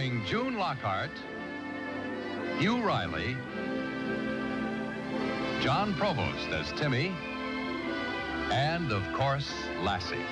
starring June Lockhart, Hugh Riley, John Provost as Timmy, and, of course, Lassie.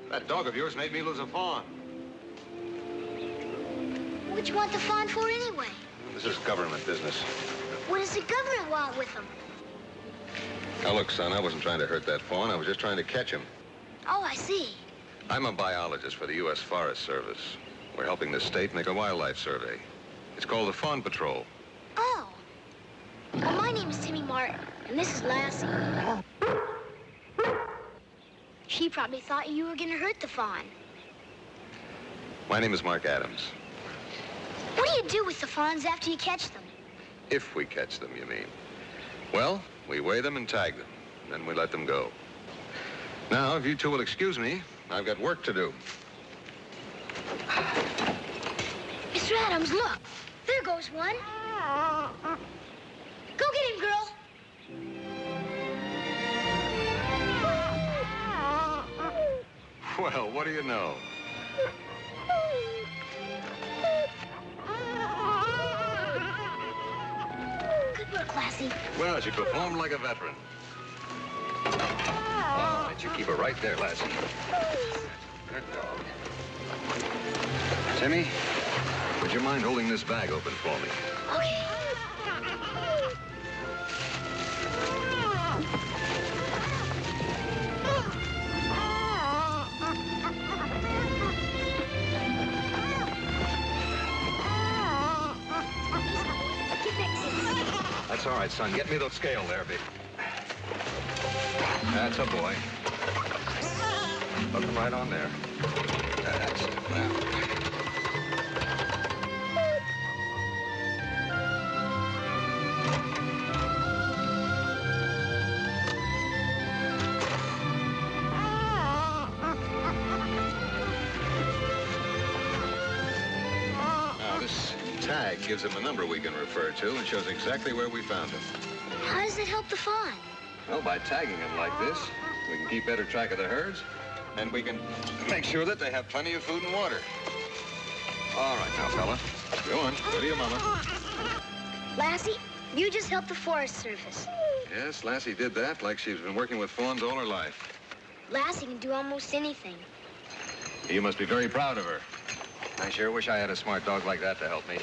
That dog of yours made me lose a fawn. What'd you want the fawn for anyway? This is government business. What does the government want with him? Now, look, son, I wasn't trying to hurt that fawn. I was just trying to catch him. Oh, I see. I'm a biologist for the U.S. Forest Service. We're helping the state make a wildlife survey. It's called the Fawn Patrol. Oh. Well, my name is Timmy Martin, and this is Lassie. She probably thought you were going to hurt the fawn. My name is Mark Adams. What do you do with the fawns after you catch them? If we catch them, you mean? Well, we weigh them and tag them, and then we let them go. Now, if you two will excuse me, I've got work to do. Mr. Adams, look. There goes one. Go get him, girl. Well, what do you know? Good work, Lassie. Well, she performed like a veteran. All right, you keep her right there, Lassie. Good dog. Timmy, would you mind holding this bag open for me? Okay. That's all right, son. Get me the scale there, baby. That's a boy. Hook him right on there. That's it. Now, this tag gives him a number we can refer to and shows exactly where we found him. How does it help the fawn? Well, by tagging them like this, we can keep better track of the herds, and we can make sure that they have plenty of food and water. All right, now, fella. Go on. Go to your mama. Lassie, you just helped the Forest Service. Yes, Lassie did that like she's been working with fawns all her life. Lassie can do almost anything. You must be very proud of her. I sure wish I had a smart dog like that to help me.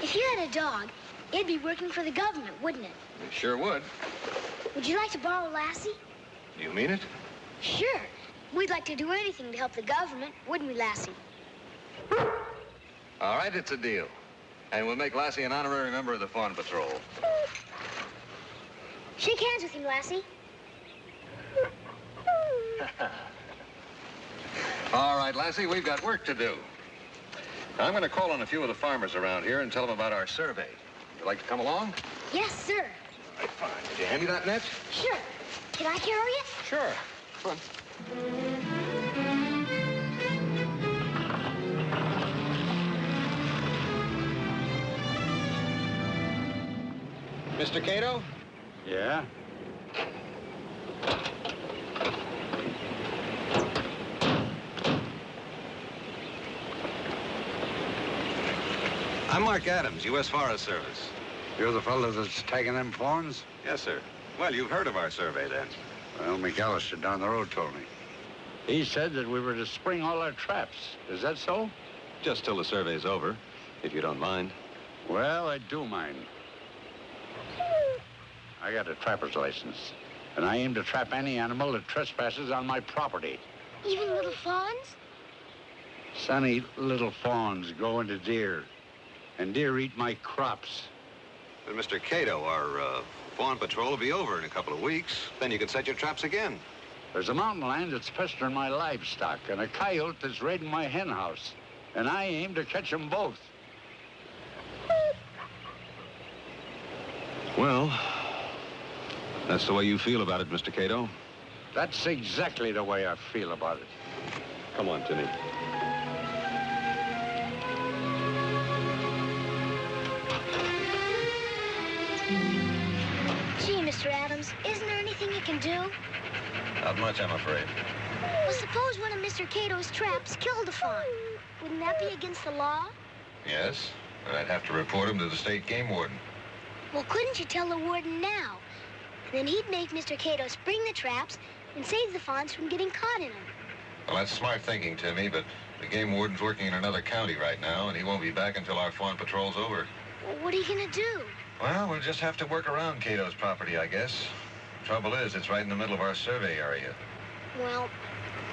If you had a dog, it'd be working for the government, wouldn't it? It sure would. Would you like to borrow Lassie? You mean it? Sure. We'd like to do anything to help the government, wouldn't we, Lassie? All right, it's a deal. And we'll make Lassie an honorary member of the Fawn Patrol. Shake hands with him, Lassie. All right, Lassie, we've got work to do. I'm going to call on a few of the farmers around here and tell them about our survey. Would you like to come along? Yes, sir. All right, fine. Could you hand me that net? Sure. Can I carry it? Sure. Come on. Mr. Cato? Yeah? I'm Mark Adams, U.S. Forest Service. You're the fellow that's taking them fawns? Yes, sir. Well, you've heard of our survey, then. Well, McAllister down the road told me. He said that we were to spring all our traps. Is that so? Just till the survey's over, if you don't mind. Well, I do mind. I got a trapper's license, and I aim to trap any animal that trespasses on my property. Even little fawns? Sonny, little fawns go into deer, and deer eat my crops. But Mr. Cato, our Fawn Patrol will be over in a couple of weeks. Then you can set your traps again. There's a mountain lion that's pestering my livestock and a coyote that's raiding my hen house. And I aim to catch them both. Well, that's the way you feel about it, Mr. Cato. That's exactly the way I feel about it. Come on, Timmy. Gee, Mr. Adams, isn't there anything you can do? Not much, I'm afraid. Well, suppose one of Mr. Cato's traps killed a fawn. Wouldn't that be against the law? Yes, but I'd have to report him to the state game warden. Well, couldn't you tell the warden now? And then he'd make Mr. Cato spring the traps and save the fawns from getting caught in them. Well, that's smart thinking, Timmy, but the game warden's working in another county right now, and he won't be back until our Fawn Patrol's over. Well, what are you going to do? Well, we'll just have to work around Cato's property, I guess. Trouble is, it's right in the middle of our survey area. Well,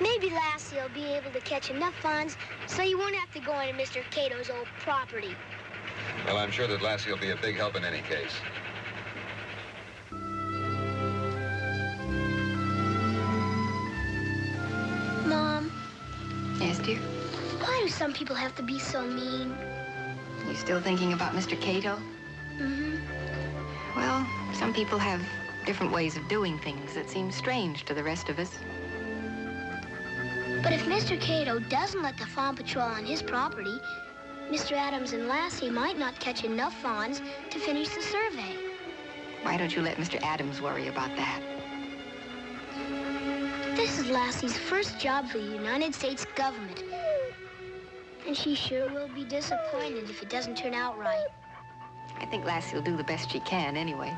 maybe Lassie will be able to catch enough fawns so you won't have to go into Mr. Cato's old property. Well, I'm sure that Lassie will be a big help in any case. Mom, Yes, dear? why do some people have to be so mean? You still thinking about Mr. Cato? Mm-hmm. Well, some people have different ways of doing things that seem strange to the rest of us. But if Mr. Cato doesn't let the Fawn Patrol on his property, Mr. Adams and Lassie might not catch enough fawns to finish the survey. Why don't you let Mr. Adams worry about that? This is Lassie's first job for the United States government. And she sure will be disappointed if it doesn't turn out right. I think Lassie will do the best she can anyway.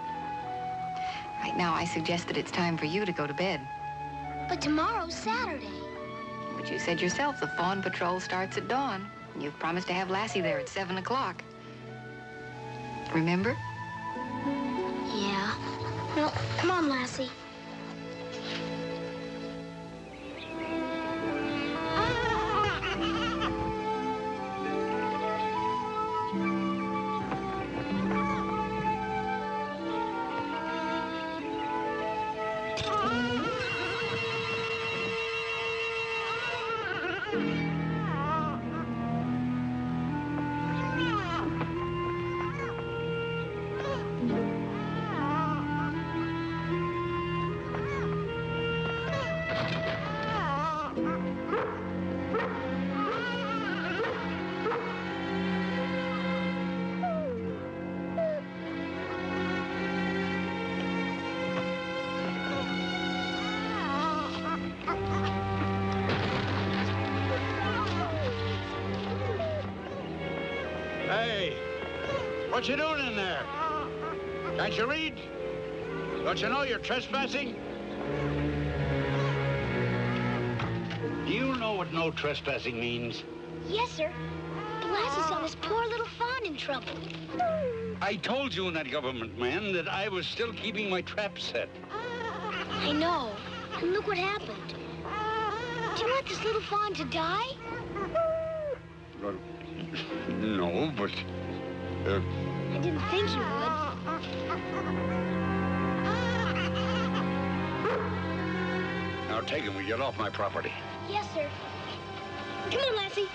Right now, I suggest that it's time for you to go to bed. But tomorrow's Saturday. But you said yourself the Fawn Patrol starts at dawn. And you've promised to have Lassie there at 7 o'clock. Remember? Yeah. Well, come on, Lassie. Hey, what you doing in there? Can't you read? Don't you know you're trespassing? Do you know what no trespassing means? Yes, sir. But Lassie saw this poor little fawn in trouble. I told you in that government, man, that I was still keeping my trap set. I know. And look what happened. Do you want this little fawn to die? Well, no, but... I didn't think you would. Now take him and get off my property. Yes, sir. Come on, Lassie.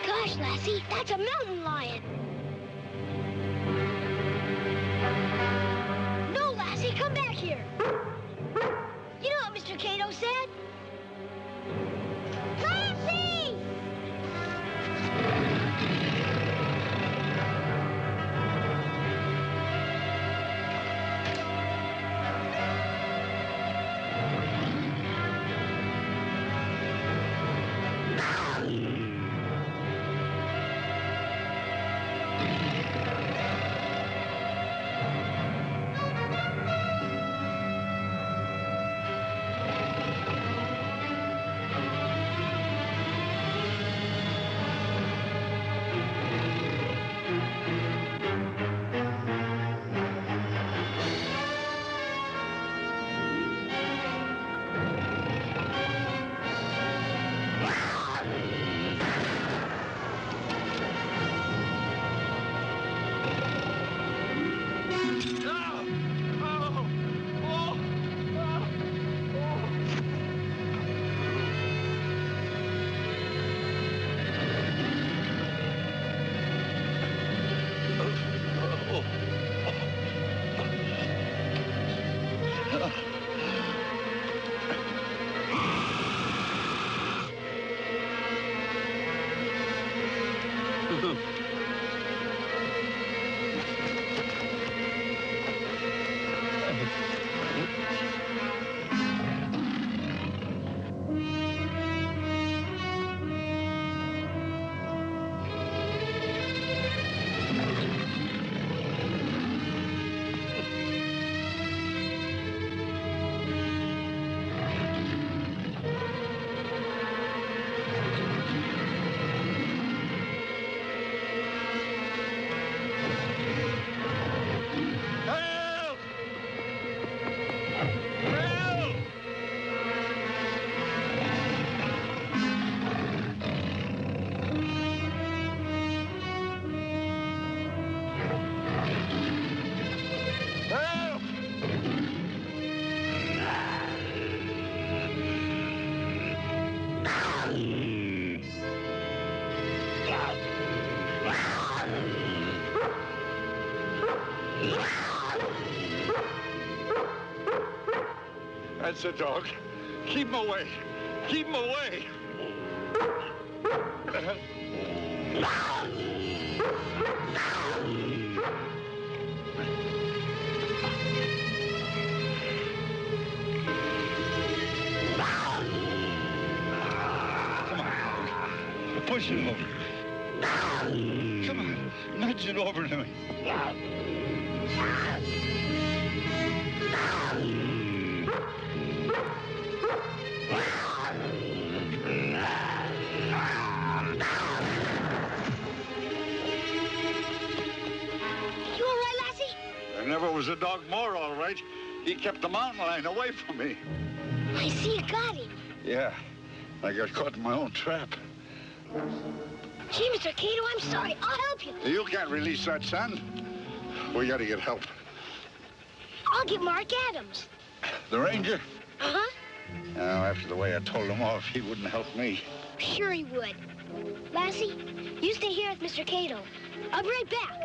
Gosh, Lassie, that's a mountain lion. No, Lassie, come back here. You know what Mr. Cato said? Lassie! That's the dog. Keep him away. Keep him away. Come on, dog. Push it over. Come on, nudge it over to me. There never was a dog more all right. He kept the mountain lion away from me. I see you got him. Yeah, I got caught in my own trap. Gee, Mr. Cato, I'm sorry. I'll help you. You can't release that, son. We gotta get help. I'll get Mark Adams. The ranger? Uh-huh. Now, after the way I told him off, he wouldn't help me. Sure he would. Lassie, you stay here with Mr. Cato. I'll be right back.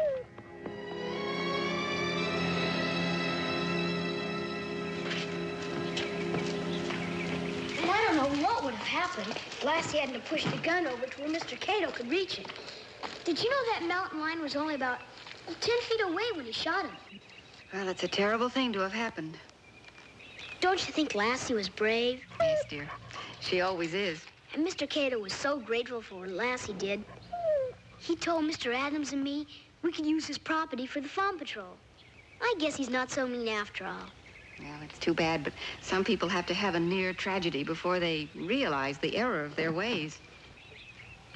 I don't know what would have happened if Lassie hadn't pushed the gun over to where Mr. Cato could reach it. Did you know that mountain lion was only about 10 feet away when he shot him? Well, it's a terrible thing to have happened. Don't you think Lassie was brave? Yes, dear. She always is. And Mr. Cato was so grateful for what Lassie did. He told Mr. Adams and me we could use his property for the Fawn Patrol. I guess he's not so mean after all. Well, it's too bad, but some people have to have a near tragedy before they realize the error of their ways.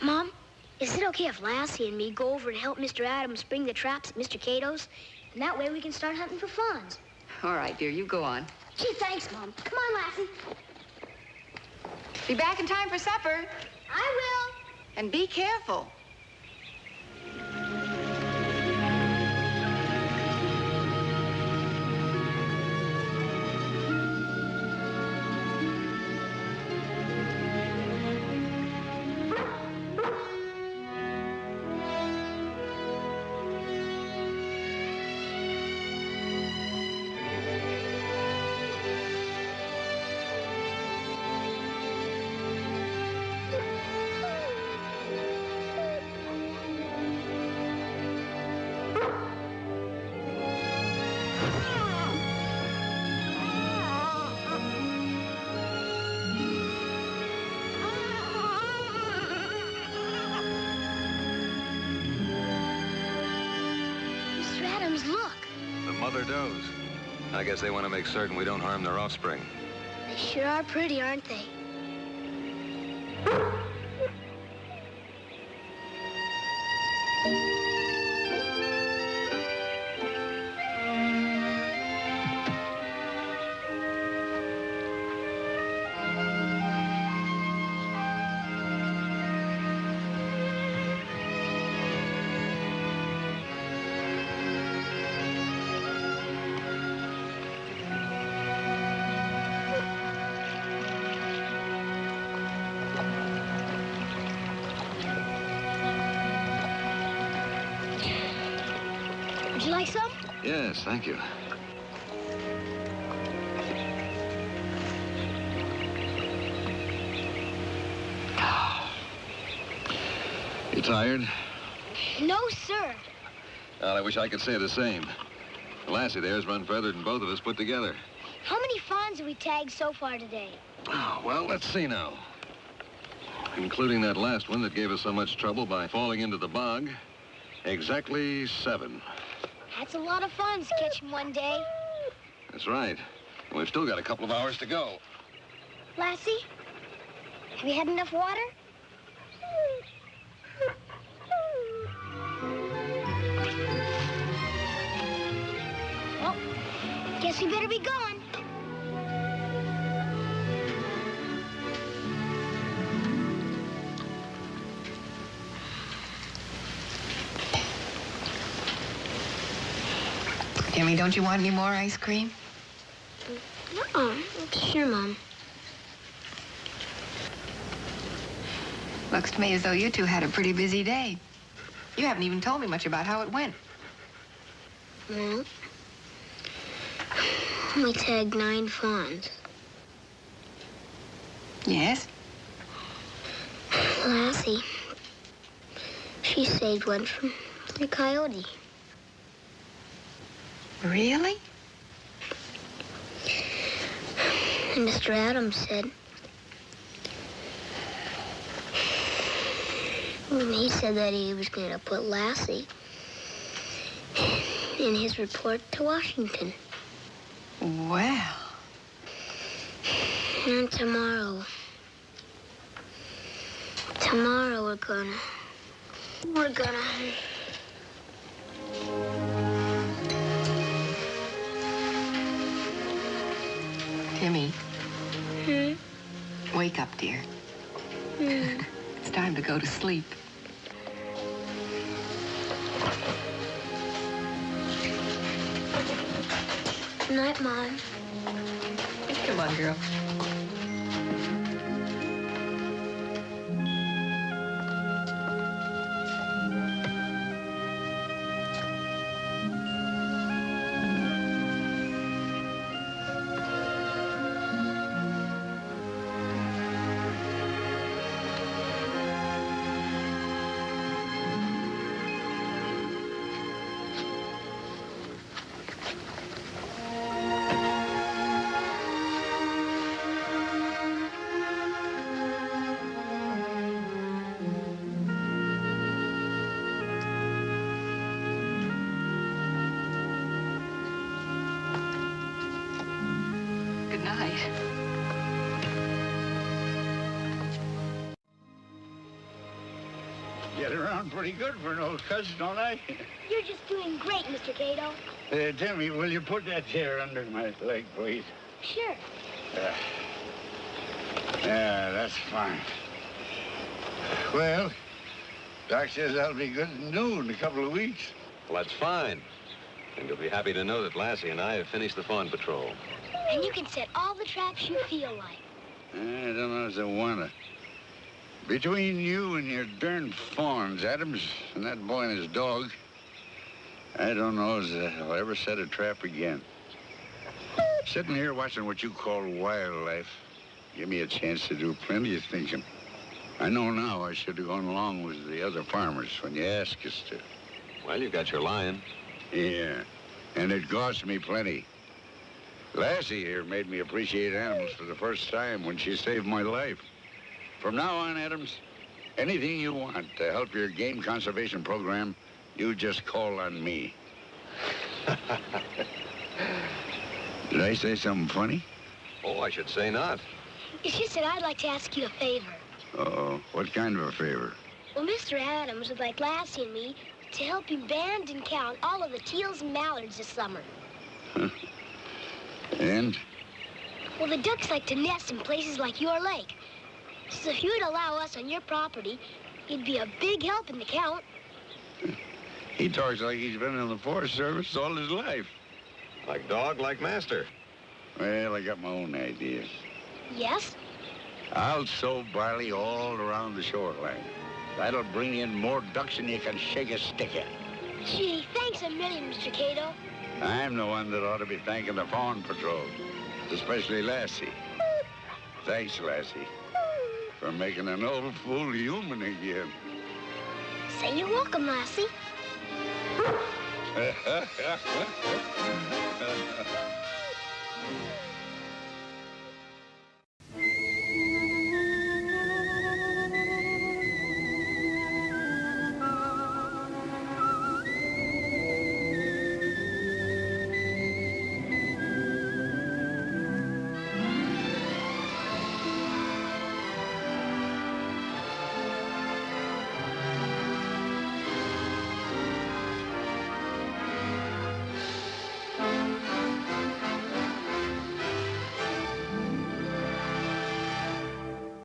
Mom, is it okay if Lassie and me go over to help Mr. Adams bring the traps at Mr. Cato's? And that way we can start hunting for fawns. All right, dear, you go on. Gee, thanks, Mom. Come on, Lassie. Be back in time for supper. I will. And be careful. Mother does. I guess they want to make certain we don't harm their offspring. They sure are pretty, aren't they? Would you like some? Yes, thank you. You tired? No, sir. Well, I wish I could say the same. Lassie there's run further than both of us put together. How many fawns have we tagged so far today? Oh, well, let's see now. Including that last one that gave us so much trouble by falling into the bog, exactly 7. That's a lot of fawns to catch in one day. That's right. And we've still got a couple of hours to go. Lassie, have you had enough water? Well, guess we better be going. Jimmy, don't you want any more ice cream? No, sure, Mom. Looks to me as though you two had a pretty busy day. You haven't even told me much about how it went. Well, we tagged 9 fawns. Yes? Lassie, she saved one from the coyote. Really? And Mr. Adams said, he said that he was going to put Lassie in his report to Washington. Well. And tomorrow we're gonna... Timmy, Hmm? wake up, dear. It's time to go to sleep. Good night, Mom. Come on, girl. Good night. Get around pretty good for an old cousin, don't I? You're just doing great, Mr. Cato. Timmy, will you put that chair under my leg, please? Sure. Yeah, that's fine. Well, Doc says I'll be good and new in a couple of weeks. Well, that's fine. And you'll be happy to know that Lassie and I have finished the fawn patrol. And you can set all the traps you feel like. I don't know if I wanna. Between you and your darn fawns, Adams, and that boy and his dog, I don't know as I'll ever set a trap again. Sitting here watching what you call wildlife give me a chance to do plenty of thinking. I know now I should have gone along with the other farmers when you asked us to. Well, you got your lion. Yeah, and it cost me plenty. Lassie here made me appreciate animals for the first time when she saved my life. From now on, Adams, anything you want to help your game conservation program, you just call on me. Did I say something funny? Oh, I should say not. It's just that I'd like to ask you a favor. Uh-oh, what kind of a favor? Well, Mr. Adams would like Lassie and me to help you band and count all of the teals and mallards this summer. And? Well, the ducks like to nest in places like your lake. So if you would allow us on your property, you'd be a big help in the count. He talks like he's been in the Forest Service all his life. Like dog, like master. Well, I got my own ideas. Yes? I'll sow barley all around the shoreline. That'll bring in more ducks than you can shake a stick at. Gee, thanks a million, Mr. Cato. I'm the one that ought to be thanking the Fawn Patrol, especially Lassie. Thanks, Lassie, for making an old fool human again. Say you're welcome, Lassie.